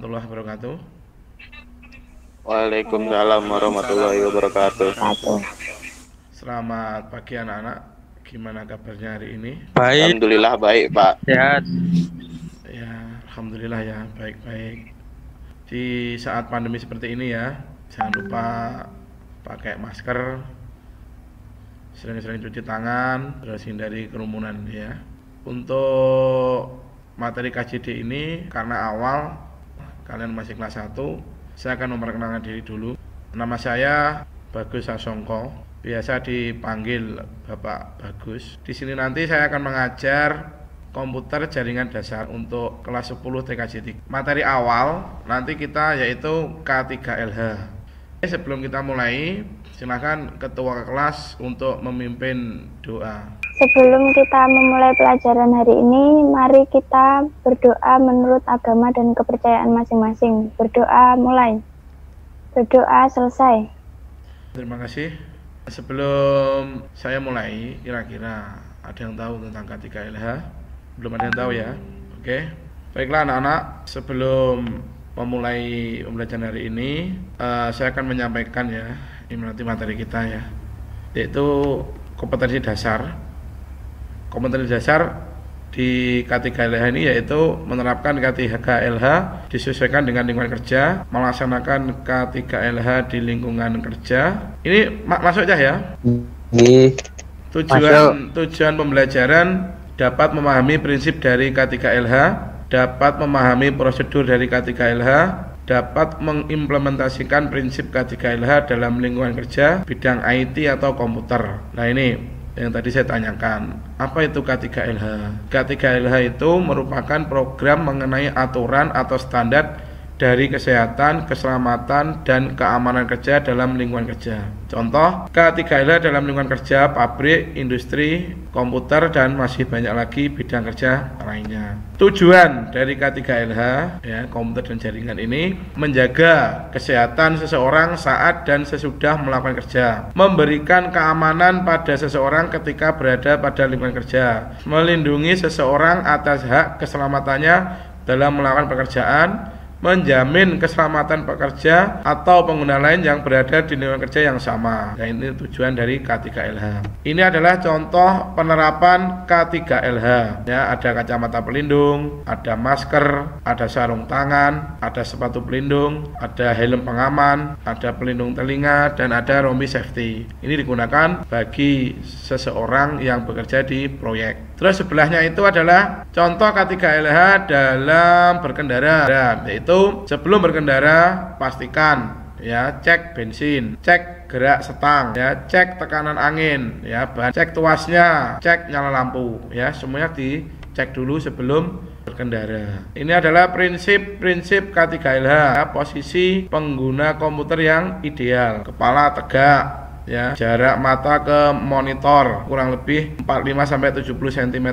warahmatullahi wabarakatuh. Waalaikumsalam warahmatullahi wabarakatuh. Selamat pagi anak-anak. Gimana kabarnya hari ini? Baik. Alhamdulillah baik, Pak. Sehat. Ya, alhamdulillah ya, baik-baik. Di saat pandemi seperti ini ya, jangan lupa pakai masker, sering-sering cuci tangan, terus hindari kerumunan ya. Untuk materi KJD ini karena awal kalian masih kelas 1, saya akan memperkenalkan diri dulu. Nama saya Bagus Sasongko, biasa dipanggil Bapak Bagus. Di sini nanti saya akan mengajar komputer jaringan dasar untuk kelas 10 TKJ. Materi awal nanti kita yaitu K3LH. Sebelum kita mulai, silakan ketua kelas untuk memimpin doa. Sebelum kita memulai pelajaran hari ini, mari kita berdoa menurut agama dan kepercayaan masing-masing. Berdoa mulai. Berdoa selesai. Terima kasih. Sebelum saya mulai, kira-kira ada yang tahu tentang K3LH? Belum ada yang tahu ya? Oke. Baiklah anak-anak, sebelum memulai pembelajaran hari ini, saya akan menyampaikan ya, ini nanti materi kita ya, yaitu kompetensi dasar. Kompetensi dasar di K3LH ini yaitu menerapkan K3LH disesuaikan dengan lingkungan kerja, melaksanakan K3LH di lingkungan kerja. Ini masuk aja ya. Tujuan pembelajaran dapat memahami prinsip dari K3LH, dapat memahami prosedur dari K3LH, dapat mengimplementasikan prinsip K3LH dalam lingkungan kerja, bidang IT atau komputer. Nah ini yang tadi saya tanyakan, apa itu K3LH? K3LH itu merupakan program mengenai aturan atau standar dari kesehatan, keselamatan, dan keamanan kerja dalam lingkungan kerja. Contoh, K3LH dalam lingkungan kerja, pabrik, industri, komputer, dan masih banyak lagi bidang kerja lainnya. Tujuan dari K3LH, ya, komputer dan jaringan ini, menjaga kesehatan seseorang saat dan sesudah melakukan kerja, memberikan keamanan pada seseorang ketika berada pada lingkungan kerja, melindungi seseorang atas hak keselamatannya dalam melakukan pekerjaan, menjamin keselamatan pekerja atau pengguna lain yang berada di lingkungan kerja yang sama. Nah, ini tujuan dari K3LH. Ini adalah contoh penerapan K3LH. Ya, ada kacamata pelindung, ada masker, ada sarung tangan, ada sepatu pelindung, ada helm pengaman, ada pelindung telinga, dan ada rompi safety. Ini digunakan bagi seseorang yang bekerja di proyek. Terus sebelahnya itu adalah contoh K3LH dalam berkendara, yaitu sebelum berkendara pastikan ya cek bensin, cek gerak setang, ya cek tekanan angin, ya cek tuasnya, cek nyala lampu, ya semuanya dicek dulu sebelum berkendara. Ini adalah prinsip K3LH, ya, posisi pengguna komputer yang ideal, kepala tegak, ya, jarak mata ke monitor kurang lebih 45 sampai 70 cm.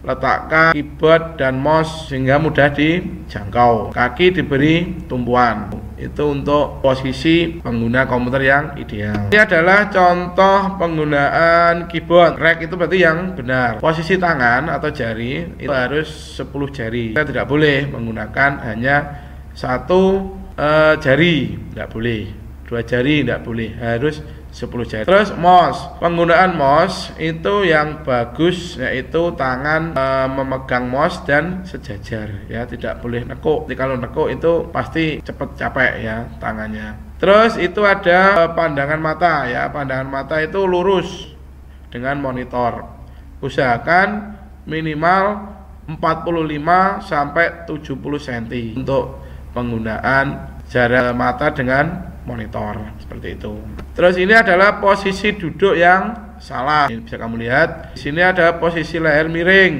Letakkan keyboard dan mouse sehingga mudah dijangkau. Kaki diberi tumpuan. Itu untuk posisi pengguna komputer yang ideal. Ini adalah contoh penggunaan keyboard. Rek itu berarti yang benar. Posisi tangan atau jari itu harus 10 jari. Kita tidak boleh menggunakan hanya satu jari, tidak boleh. 2 jari tidak boleh, harus 10 jari. Terus mouse, penggunaan mouse itu yang bagus yaitu tangan memegang mouse dan sejajar, ya tidak boleh nekuk. Jadi kalau nekuk itu pasti cepat capek ya tangannya. Terus itu ada pandangan mata, ya pandangan mata itu lurus dengan monitor. Usahakan minimal 45 sampai 70 cm untuk penggunaan jarak mata dengan monitor seperti itu. Terus ini adalah posisi duduk yang salah. Ini bisa kamu lihat. Di sini ada posisi leher miring,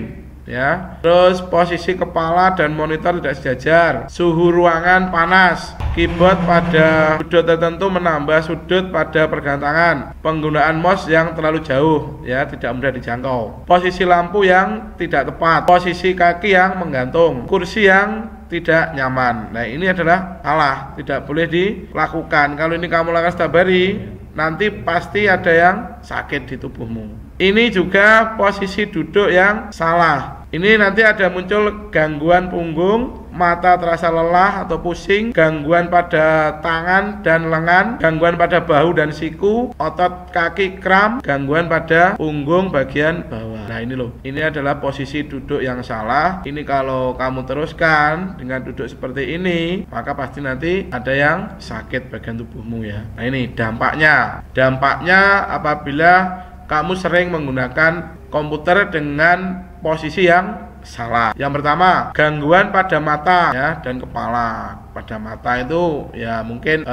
ya. Terus posisi kepala dan monitor tidak sejajar. Suhu ruangan panas. Keyboard pada sudut tertentu menambah sudut pada pergelangan tangan. Penggunaan mouse yang terlalu jauh, ya tidak mudah dijangkau. Posisi lampu yang tidak tepat. Posisi kaki yang menggantung. Kursi yang tidak nyaman. Nah ini adalah salah, tidak boleh dilakukan. Kalau ini kamu lakukan setiap hari, nanti pasti ada yang sakit di tubuhmu. Ini juga posisi duduk yang salah. Ini nanti ada muncul gangguan punggung, mata terasa lelah atau pusing, gangguan pada tangan dan lengan, gangguan pada bahu dan siku, otot kaki kram, gangguan pada punggung bagian bawah. Nah ini loh, ini adalah posisi duduk yang salah. Ini kalau kamu teruskan dengan duduk seperti ini, maka pasti nanti ada yang sakit bagian tubuhmu ya. Nah ini dampaknya apabila kamu sering menggunakan komputer dengan posisi yang salah. Yang pertama, gangguan pada mata ya dan kepala. Pada mata itu ya mungkin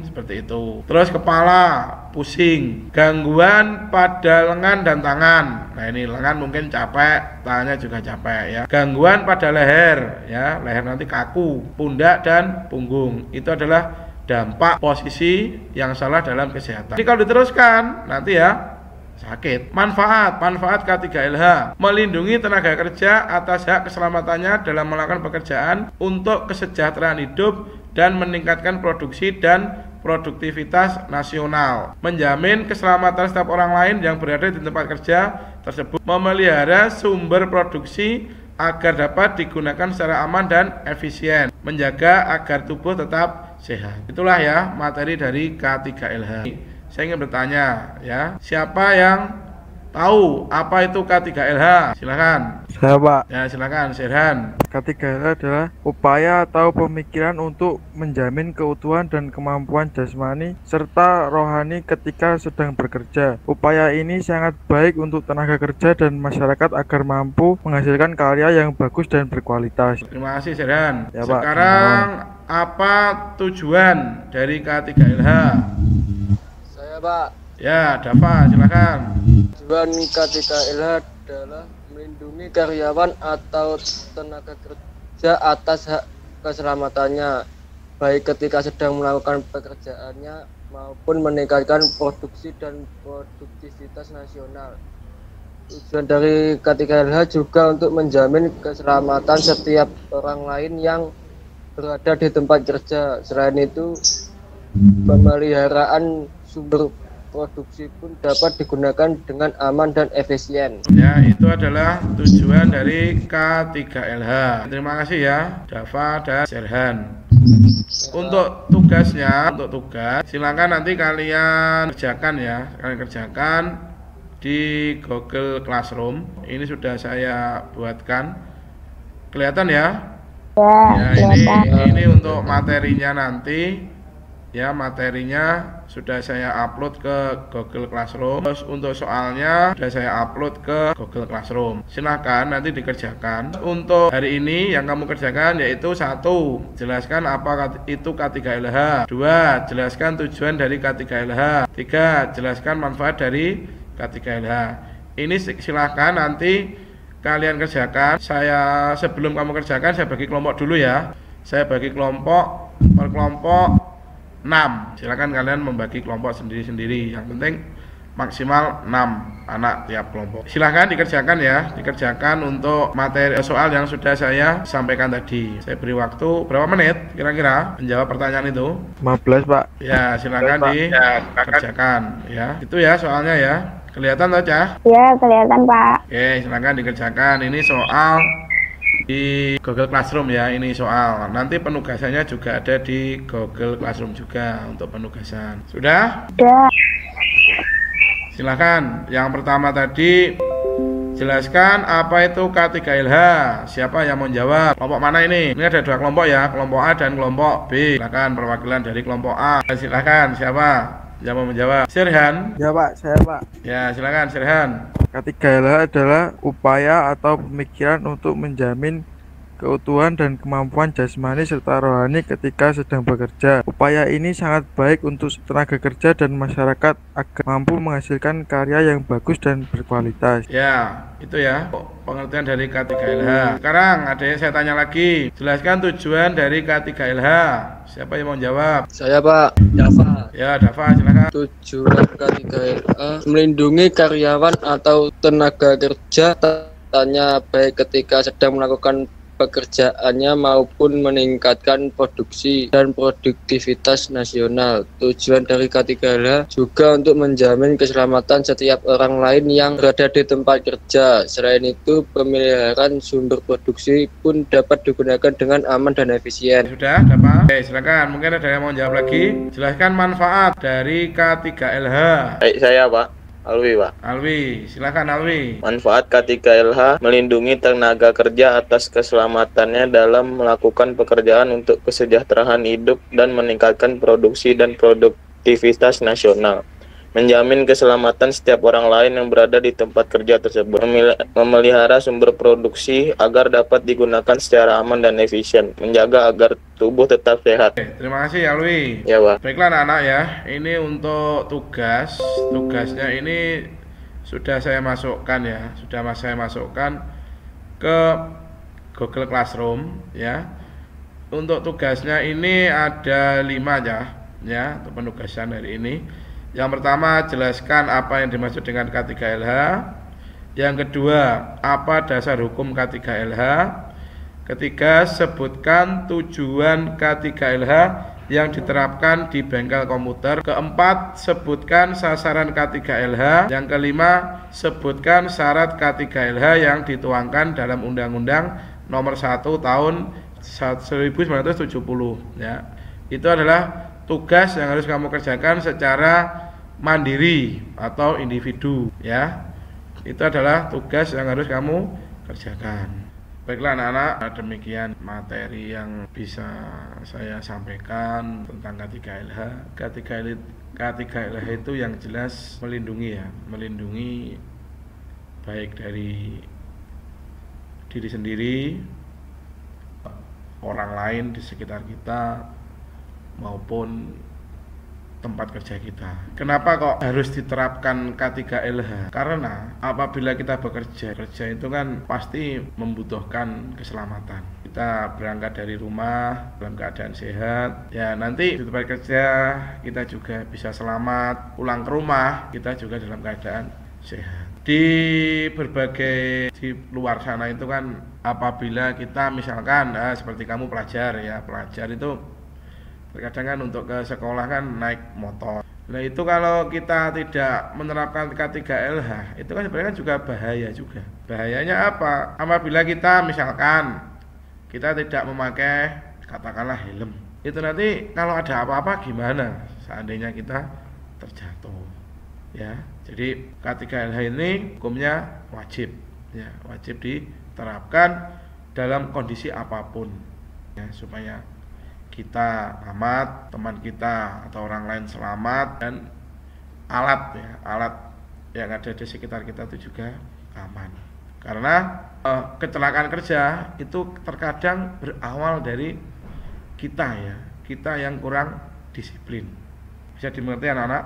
seperti itu. Terus kepala pusing, gangguan pada lengan dan tangan. Nah ini lengan mungkin capek, tangannya juga capek ya. Gangguan pada leher ya, leher nanti kaku, pundak dan punggung. Itu adalah dampak posisi yang salah dalam kesehatan. Jadi kalau diteruskan nanti ya sakit. Manfaat K3LH melindungi tenaga kerja atas hak keselamatannya dalam melakukan pekerjaan untuk kesejahteraan hidup dan meningkatkan produksi dan produktivitas nasional, menjamin keselamatan setiap orang lain yang berada di tempat kerja tersebut, memelihara sumber produksi agar dapat digunakan secara aman dan efisien, menjaga agar tubuh tetap sehat. Itulah ya materi dari K3LH. Saya ingin bertanya ya, siapa yang tahu apa itu K3LH? Silakan. Saya, Pak. Ya, silakan, Serhan. K3LH adalah upaya atau pemikiran untuk menjamin keutuhan dan kemampuan jasmani serta rohani ketika sedang bekerja. Upaya ini sangat baik untuk tenaga kerja dan masyarakat agar mampu menghasilkan karya yang bagus dan berkualitas. Terima kasih, Serhan. Ya, Pak. Sekarang apa tujuan dari K3LH? Pak. Ya, Dava, silakan. Tujuan K3LH adalah melindungi karyawan atau tenaga kerja atas hak keselamatannya, baik ketika sedang melakukan pekerjaannya maupun meningkatkan produksi dan produktivitas nasional. Tujuan dari K3LH juga untuk menjamin keselamatan setiap orang lain yang berada di tempat kerja. Selain itu, pemeliharaan sumber produksi pun dapat digunakan dengan aman dan efisien. Ya, itu adalah tujuan dari K3LH. Terima kasih ya, Dava dan Serhan. Untuk tugas, silakan nanti kalian kerjakan di Google Classroom. Ini sudah saya buatkan. Kelihatan ya? Ya, ini untuk materinya nanti. Ya, materinya sudah saya upload ke Google Classroom. Terus untuk soalnya sudah saya upload ke Google Classroom. Silahkan nanti dikerjakan. Untuk hari ini yang kamu kerjakan yaitu 1. Jelaskan apa itu K3LH. 2. Jelaskan tujuan dari K3LH. 3. Jelaskan manfaat dari K3LH. Ini silahkan nanti kalian kerjakan. Sebelum kamu kerjakan saya bagi kelompok dulu ya. Saya bagi kelompok per kelompok 6. Silakan kalian membagi kelompok sendiri-sendiri. Yang penting maksimal 6 anak tiap kelompok. Silakan dikerjakan ya. Dikerjakan untuk materi soal yang sudah saya sampaikan tadi. Saya beri waktu berapa menit kira-kira menjawab pertanyaan itu? 15, Pak. Ya, silakan dikerjakan ya. Itu ya soalnya ya. Kelihatan saja? Ya, kelihatan, Pak. Oke, silakan dikerjakan. Ini soal di Google Classroom ya, ini soal. Nanti penugasannya juga ada di Google Classroom juga untuk penugasan. Sudah? Sudah. Silakan. Yang pertama tadi, jelaskan apa itu K3LH. Siapa yang mau jawab? Kelompok mana ini? Ini ada 2 kelompok ya, kelompok A dan kelompok B. Silakan perwakilan dari kelompok A. Silakan, siapa yang mau menjawab? Serhan? Ya, Pak. Saya, Pak. Ya, silakan Serhan. K3LH adalah upaya atau pemikiran untuk menjamin keutuhan dan kemampuan jasmani serta rohani ketika sedang bekerja. Upaya ini sangat baik untuk tenaga kerja dan masyarakat agar mampu menghasilkan karya yang bagus dan berkualitas. Ya, itu ya pengertian dari K3LH. Sekarang ada yang saya tanya lagi. Jelaskan tujuan dari K3LH. Siapa yang mau jawab? Saya, Pak. Dava. Ya, Dava, silakan. Tujuan K3LH melindungi karyawan atau tenaga kerja tanya baik ketika sedang melakukan pekerjaannya maupun meningkatkan produksi dan produktivitas nasional. Tujuan dari K3LH juga untuk menjamin keselamatan setiap orang lain yang berada di tempat kerja. Selain itu, pemeliharaan sumber produksi pun dapat digunakan dengan aman dan efisien. Sudah dapat? Oke, silakan. Mungkin ada yang mau jawab lagi. Jelaskan manfaat dari K3LH. Baik, saya Pak. Alwi, Pak. Alwi, silakan Alwi. Manfaat K3LH melindungi tenaga kerja atas keselamatannya dalam melakukan pekerjaan untuk kesejahteraan hidup dan meningkatkan produksi dan produktivitas nasional. Menjamin keselamatan setiap orang lain yang berada di tempat kerja tersebut. Memelihara sumber produksi agar dapat digunakan secara aman dan efisien. Menjaga agar tubuh tetap sehat. Oke, terima kasih Alwi. Ya, Pak. Baiklah anak-anak ya, ini untuk tugasnya ini sudah saya masukkan ya, saya masukkan ke Google Classroom ya. Untuk tugasnya ini ada 5 ya, untuk penugasan hari ini. Yang pertama, jelaskan apa yang dimaksud dengan K3LH. Yang kedua, apa dasar hukum K3LH. Ketiga, sebutkan tujuan K3LH yang diterapkan di bengkel komputer. Keempat, sebutkan sasaran K3LH. Yang kelima, sebutkan syarat K3LH yang dituangkan dalam Undang-Undang Nomor 1 Tahun 1970 ya. Itu adalah tugas yang harus kamu kerjakan secara mandiri atau individu ya. Itu adalah tugas yang harus kamu kerjakan. Baiklah anak-anak, demikian materi yang bisa saya sampaikan tentang K3LH. K3LH itu yang jelas melindungi ya, melindungi baik dari diri sendiri, orang lain di sekitar kita, maupun tempat kerja kita. Kenapa kok harus diterapkan K3LH? Karena apabila kita kerja itu kan pasti membutuhkan keselamatan. Kita berangkat dari rumah dalam keadaan sehat, ya nanti di tempat kerja kita juga bisa selamat, pulang ke rumah kita juga dalam keadaan sehat. Di luar sana itu kan apabila kita misalkan seperti kamu pelajar itu terkadang kan untuk ke sekolah kan naik motor. Nah itu kalau kita tidak menerapkan K3LH itu kan sebenarnya juga bahaya juga. Bahayanya apa? Apabila kita misalkan kita tidak memakai katakanlah helm, itu nanti kalau ada apa-apa gimana seandainya kita terjatuh ya. Jadi K3LH ini hukumnya wajib ya, wajib diterapkan dalam kondisi apapun ya, supaya kita amat, teman kita atau orang lain selamat, dan alat yang ada di sekitar kita itu juga aman. Karena kecelakaan kerja itu terkadang berawal dari kita yang kurang disiplin. Bisa dimengerti anak-anak?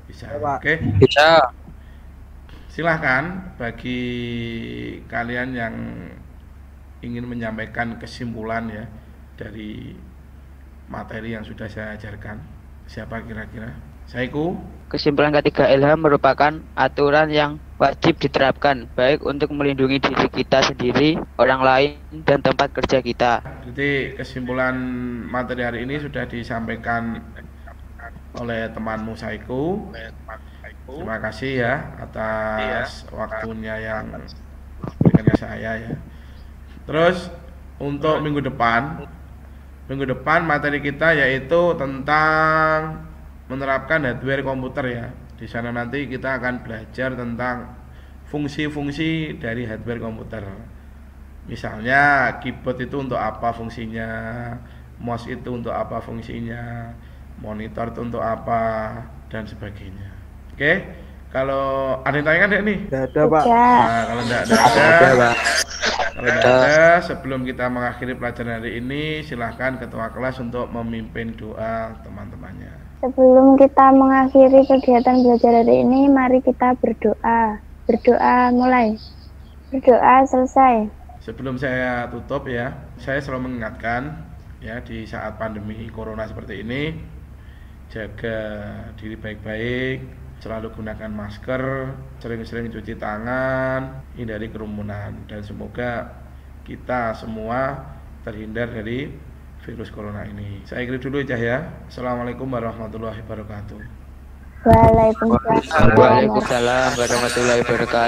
Bisa. Oke. Bisa. Silahkan bagi kalian yang ingin menyampaikan kesimpulan ya dari materi yang sudah saya ajarkan. Siapa kira-kira? Saiku. Kesimpulan K3LH merupakan aturan yang wajib diterapkan baik untuk melindungi diri kita sendiri, orang lain, dan tempat kerja kita. Jadi kesimpulan materi hari ini sudah disampaikan oleh temanmu Saiku. Terima kasih ya atas waktunya yang diberikan ke saya ya. Terus untuk minggu depan materi kita yaitu tentang menerapkan hardware komputer ya. Di sana nanti kita akan belajar tentang fungsi-fungsi dari hardware komputer. Misalnya keyboard itu untuk apa fungsinya, mouse itu untuk apa fungsinya, monitor itu untuk apa, dan sebagainya. Oke, kalau ada yang tanya kan nih? Tidak ada, Pak. Nah, kalau tidak ada, kalau tidak ada, sebelum kita mengakhiri pelajaran hari ini, silahkan ketua kelas untuk memimpin doa teman-temannya. Sebelum kita mengakhiri kegiatan belajar hari ini, mari kita berdoa. Berdoa mulai. Berdoa selesai. Sebelum saya tutup ya, saya selalu mengingatkan ya di saat pandemi corona seperti ini, jaga diri baik-baik, selalu gunakan masker, sering-sering cuci tangan, hindari kerumunan, dan semoga kita semua terhindar dari virus corona ini. Saya akhiri dulu ya. Assalamualaikum warahmatullahi wabarakatuh. Waalaikumsalam. Waalaikumsalam warahmatullahi wabarakatuh.